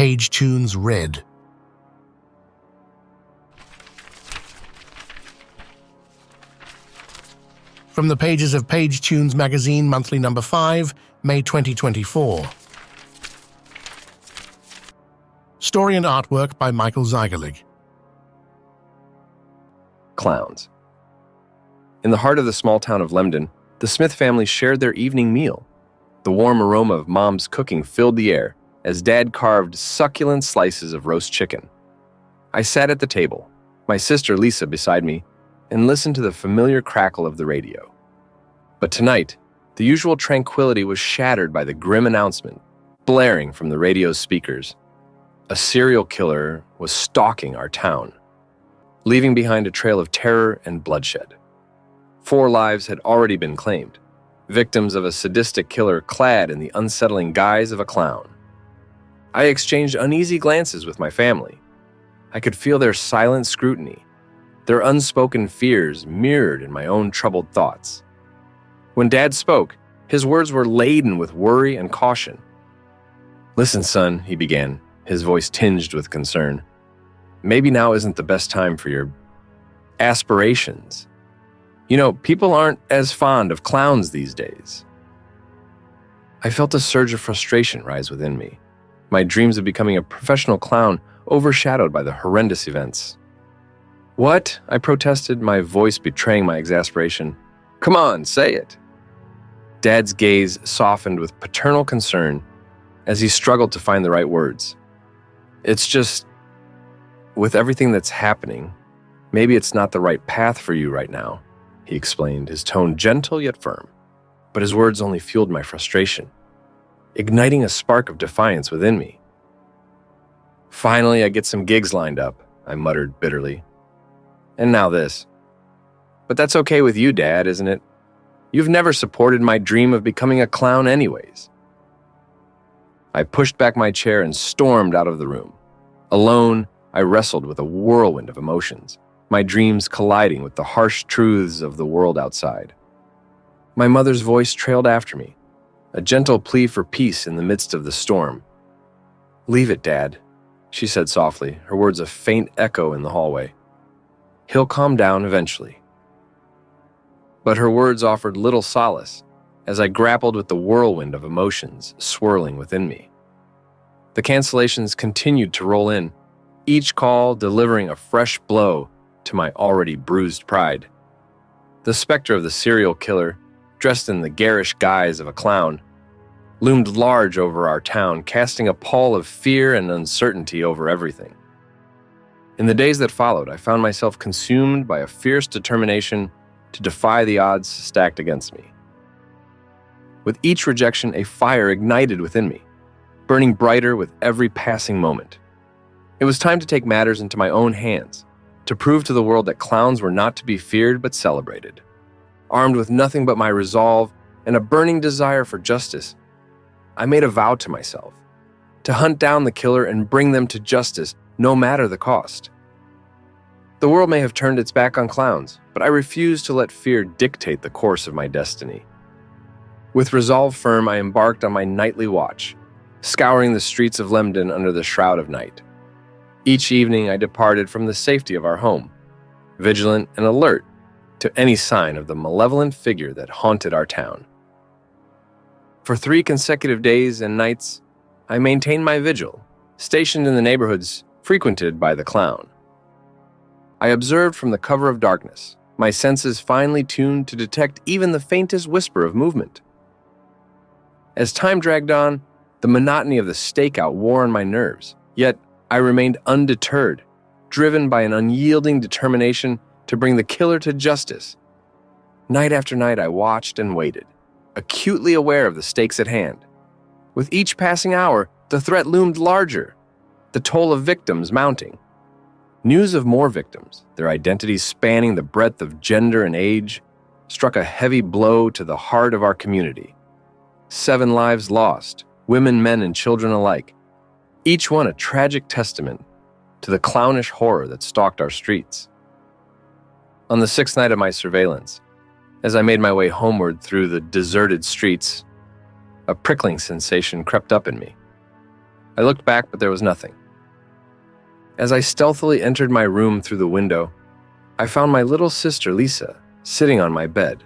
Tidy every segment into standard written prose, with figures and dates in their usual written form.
Page Tunes read. From the pages of Page Tunes magazine, monthly number 5, May 2024. Story and artwork by Michael Zeigerlig. Clowns. In the heart of the small town of Lemden, the Smith family shared their evening meal. The warm aroma of Mom's cooking filled the air as Dad carved succulent slices of roast chicken. I sat at the table, my sister Lisa beside me, and listened to the familiar crackle of the radio. But tonight, the usual tranquility was shattered by the grim announcement, blaring from the radio's speakers. A serial killer was stalking our town, leaving behind a trail of terror and bloodshed. 4 lives had already been claimed, victims of a sadistic killer clad in the unsettling guise of a clown. I exchanged uneasy glances with my family. I could feel their silent scrutiny, their unspoken fears mirrored in my own troubled thoughts. When Dad spoke, his words were laden with worry and caution. "Listen, son," he began, his voice tinged with concern. "Maybe now isn't the best time for your aspirations. You know, people aren't as fond of clowns these days." I felt a surge of frustration rise within me, my dreams of becoming a professional clown overshadowed by the horrendous events. "What?" I protested, my voice betraying my exasperation. "Come on, say it." Dad's gaze softened with paternal concern as he struggled to find the right words. "It's just, with everything that's happening, maybe it's not the right path for you right now," he explained, his tone gentle yet firm. But his words only fueled my frustration, igniting a spark of defiance within me. "Finally, I get some gigs lined up," I muttered bitterly. "And now this. But that's okay with you, Dad, isn't it? You've never supported my dream of becoming a clown anyways." I pushed back my chair and stormed out of the room. Alone, I wrestled with a whirlwind of emotions, my dreams colliding with the harsh truths of the world outside. My mother's voice trailed after me, a gentle plea for peace in the midst of the storm. "Leave it, Dad," she said softly, her words a faint echo in the hallway. "He'll calm down eventually." But her words offered little solace as I grappled with the whirlwind of emotions swirling within me. The cancellations continued to roll in, each call delivering a fresh blow to my already bruised pride. The specter of the serial killer, dressed in the garish guise of a clown, loomed large over our town, casting a pall of fear and uncertainty over everything. In the days that followed, I found myself consumed by a fierce determination to defy the odds stacked against me. With each rejection, a fire ignited within me, burning brighter with every passing moment. It was time to take matters into my own hands, to prove to the world that clowns were not to be feared but celebrated. Armed with nothing but my resolve and a burning desire for justice, I made a vow to myself, to hunt down the killer and bring them to justice, no matter the cost. The world may have turned its back on clowns, but I refused to let fear dictate the course of my destiny. With resolve firm, I embarked on my nightly watch, scouring the streets of Lemden under the shroud of night. Each evening, I departed from the safety of our home, vigilant and alert to any sign of the malevolent figure that haunted our town. For 3 consecutive days and nights, I maintained my vigil, stationed in the neighborhoods frequented by the clown. I observed from the cover of darkness, my senses finely tuned to detect even the faintest whisper of movement. As time dragged on, the monotony of the stakeout wore on my nerves, yet I remained undeterred, driven by an unyielding determination to bring the killer to justice. Night after night, I watched and waited, acutely aware of the stakes at hand. With each passing hour, the threat loomed larger, the toll of victims mounting. News of more victims, their identities spanning the breadth of gender and age, struck a heavy blow to the heart of our community. 7 lives lost, women, men, and children alike, each one a tragic testament to the clownish horror that stalked our streets. On the 6th night of my surveillance, as I made my way homeward through the deserted streets, a prickling sensation crept up in me. I looked back, but there was nothing. As I stealthily entered my room through the window, I found my little sister Lisa sitting on my bed.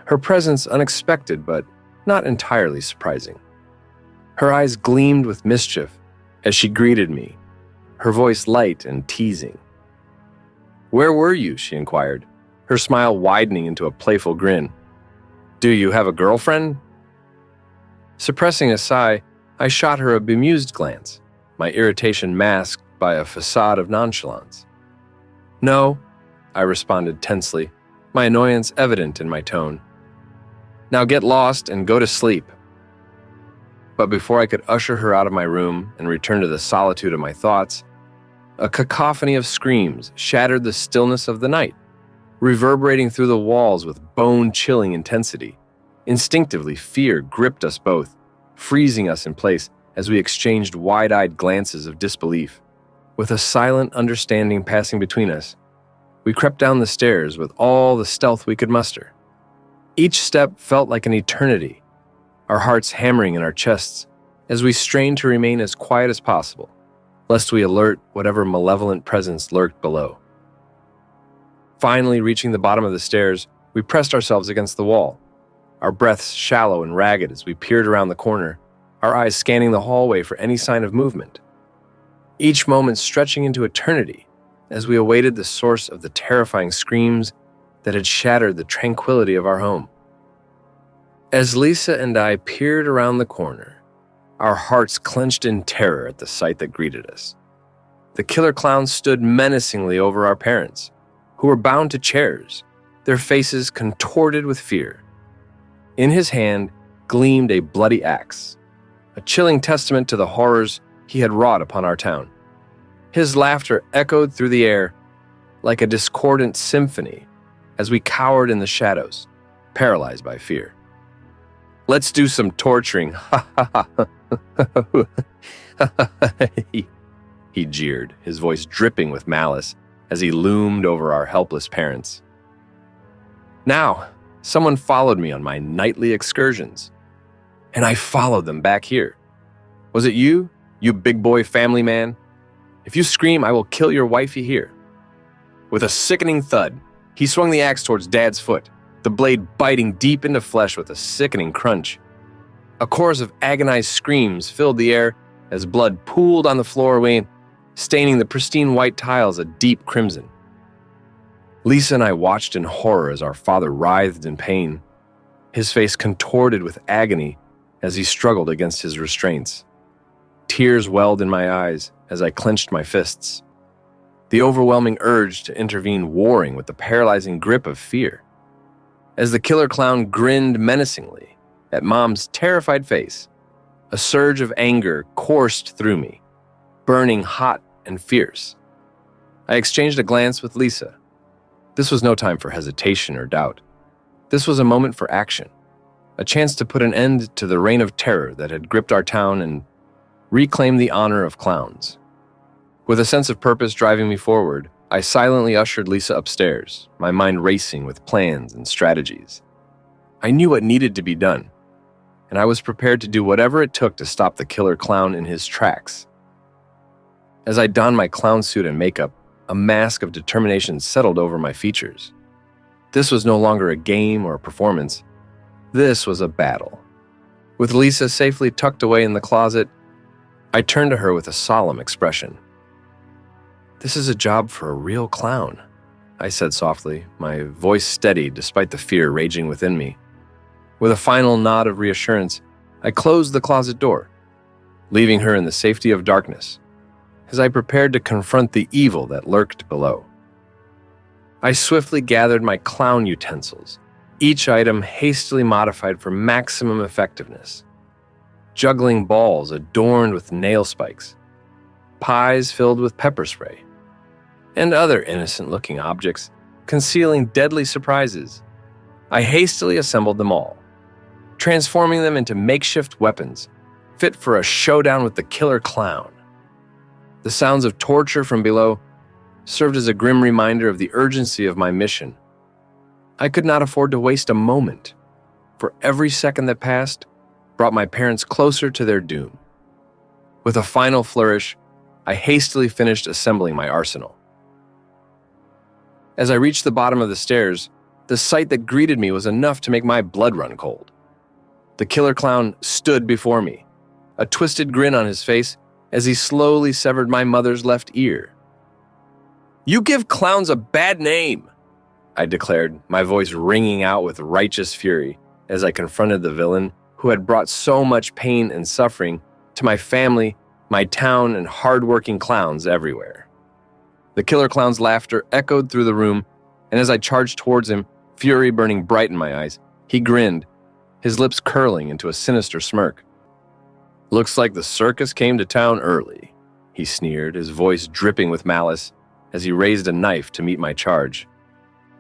Her presence unexpected, but not entirely surprising. Her eyes gleamed with mischief as she greeted me, her voice light and teasing. "Where were you?" she inquired, her smile widening into a playful grin. "Do you have a girlfriend?" Suppressing a sigh, I shot her a bemused glance, my irritation masked by a facade of nonchalance. "No," I responded tensely, my annoyance evident in my tone. "Now get lost and go to sleep." But before I could usher her out of my room and return to the solitude of my thoughts, a cacophony of screams shattered the stillness of the night, reverberating through the walls with bone-chilling intensity. Instinctively, fear gripped us both, freezing us in place as we exchanged wide-eyed glances of disbelief. With a silent understanding passing between us, we crept down the stairs with all the stealth we could muster. Each step felt like an eternity, our hearts hammering in our chests as we strained to remain as quiet as possible, lest we alert whatever malevolent presence lurked below. Finally reaching the bottom of the stairs, we pressed ourselves against the wall, our breaths shallow and ragged as we peered around the corner, our eyes scanning the hallway for any sign of movement. Each moment stretching into eternity as we awaited the source of the terrifying screams that had shattered the tranquility of our home. As Lisa and I peered around the corner, our hearts clenched in terror at the sight that greeted us. The killer clown stood menacingly over our parents, who were bound to chairs, their faces contorted with fear. In his hand gleamed a bloody axe, a chilling testament to the horrors he had wrought upon our town. His laughter echoed through the air like a discordant symphony as we cowered in the shadows, paralyzed by fear. "Let's do some torturing," ha ha ha, he jeered, his voice dripping with malice as he loomed over our helpless parents. Now, someone followed me on my nightly excursions, and I followed them back here. "Was it you, you big boy family man? If you scream, I will kill your wifey here." With a sickening thud, he swung the axe towards Dad's foot, the blade biting deep into flesh with a sickening crunch. A chorus of agonized screams filled the air as blood pooled on the floor, staining the pristine white tiles a deep crimson. Lisa and I watched in horror as our father writhed in pain, his face contorted with agony as he struggled against his restraints. Tears welled in my eyes as I clenched my fists, the overwhelming urge to intervene warring with the paralyzing grip of fear. As the killer clown grinned menacingly at Mom's terrified face, a surge of anger coursed through me, burning hot and fierce. I exchanged a glance with Lisa. This was no time for hesitation or doubt. This was a moment for action, a chance to put an end to the reign of terror that had gripped our town and reclaim the honor of clowns. With a sense of purpose driving me forward, I silently ushered Lisa upstairs, my mind racing with plans and strategies. I knew what needed to be done, and I was prepared to do whatever it took to stop the killer clown in his tracks. As I donned my clown suit and makeup, a mask of determination settled over my features. This was no longer a game or a performance. This was a battle. With Lisa safely tucked away in the closet, I turned to her with a solemn expression. "This is a job for a real clown," I said softly, my voice steady despite the fear raging within me. With a final nod of reassurance, I closed the closet door, leaving her in the safety of darkness, as I prepared to confront the evil that lurked below. I swiftly gathered my clown utensils, each item hastily modified for maximum effectiveness. Juggling balls adorned with nail spikes, pies filled with pepper spray, and other innocent-looking objects concealing deadly surprises. I hastily assembled them all, transforming them into makeshift weapons, fit for a showdown with the killer clown. The sounds of torture from below served as a grim reminder of the urgency of my mission. I could not afford to waste a moment, for every second that passed brought my parents closer to their doom. With a final flourish, I hastily finished assembling my arsenal. As I reached the bottom of the stairs, the sight that greeted me was enough to make my blood run cold. The killer clown stood before me, a twisted grin on his face as he slowly severed my mother's left ear. "You give clowns a bad name," I declared, my voice ringing out with righteous fury as I confronted the villain who had brought so much pain and suffering to my family, my town, and hard-working clowns everywhere. The killer clown's laughter echoed through the room, and as I charged towards him, fury burning bright in my eyes, he grinned, his lips curling into a sinister smirk. "Looks like the circus came to town early," he sneered, his voice dripping with malice as he raised a knife to meet my charge.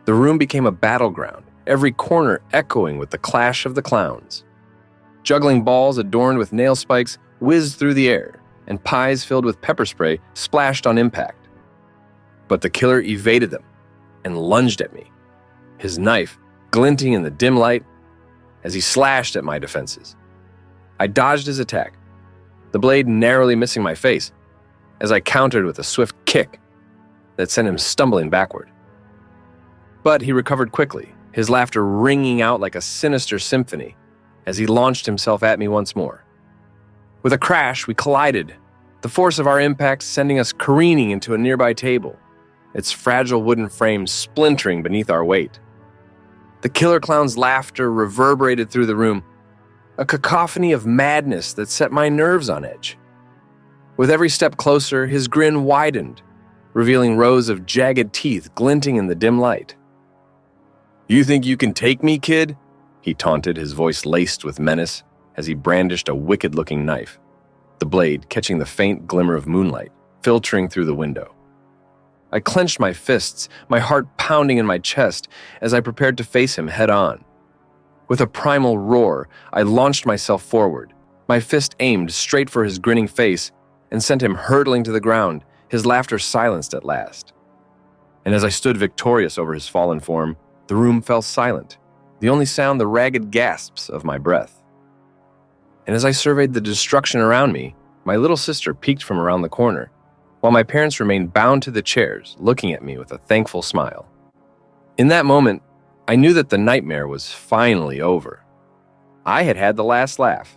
The room became a battleground, every corner echoing with the clash of the clowns. Juggling balls adorned with nail spikes whizzed through the air, and pies filled with pepper spray splashed on impact. But the killer evaded them and lunged at me, his knife glinting in the dim light as he slashed at my defenses. I dodged his attack, the blade narrowly missing my face, as I countered with a swift kick that sent him stumbling backward. But he recovered quickly, his laughter ringing out like a sinister symphony as he launched himself at me once more. With a crash, we collided, the force of our impact sending us careening into a nearby table, its fragile wooden frame splintering beneath our weight. The killer clown's laughter reverberated through the room, a cacophony of madness that set my nerves on edge. With every step closer, his grin widened, revealing rows of jagged teeth glinting in the dim light. "You think you can take me, kid?" he taunted, his voice laced with menace as he brandished a wicked-looking knife, the blade catching the faint glimmer of moonlight filtering through the window. I clenched my fists, my heart pounding in my chest as I prepared to face him head-on. With a primal roar, I launched myself forward, my fist aimed straight for his grinning face and sent him hurtling to the ground, his laughter silenced at last. And as I stood victorious over his fallen form, the room fell silent, the only sound the ragged gasps of my breath. And as I surveyed the destruction around me, my little sister peeked from around the corner, while my parents remained bound to the chairs, looking at me with a thankful smile. In that moment, I knew that the nightmare was finally over. I had had the last laugh.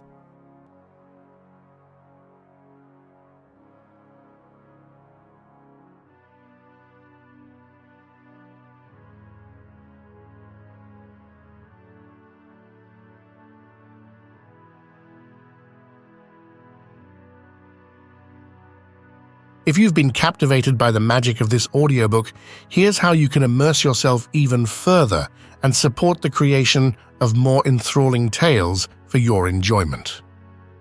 If you've been captivated by the magic of this audiobook, here's how you can immerse yourself even further and support the creation of more enthralling tales for your enjoyment.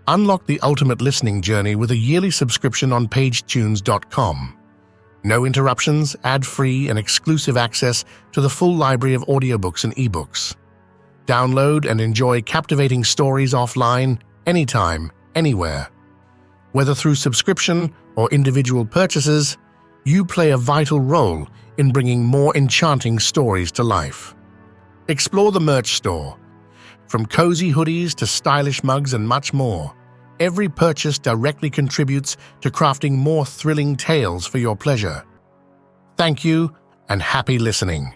Unlock the ultimate listening journey with a yearly subscription on pagetunes.com. No interruptions, ad-free, and exclusive access to the full library of audiobooks and ebooks. Download and enjoy captivating stories offline, anytime, anywhere. Whether through subscription or individual purchases, you play a vital role in bringing more enchanting stories to life. Explore the merch store. From cozy hoodies to stylish mugs and much more, every purchase directly contributes to crafting more thrilling tales for your pleasure. Thank you and happy listening.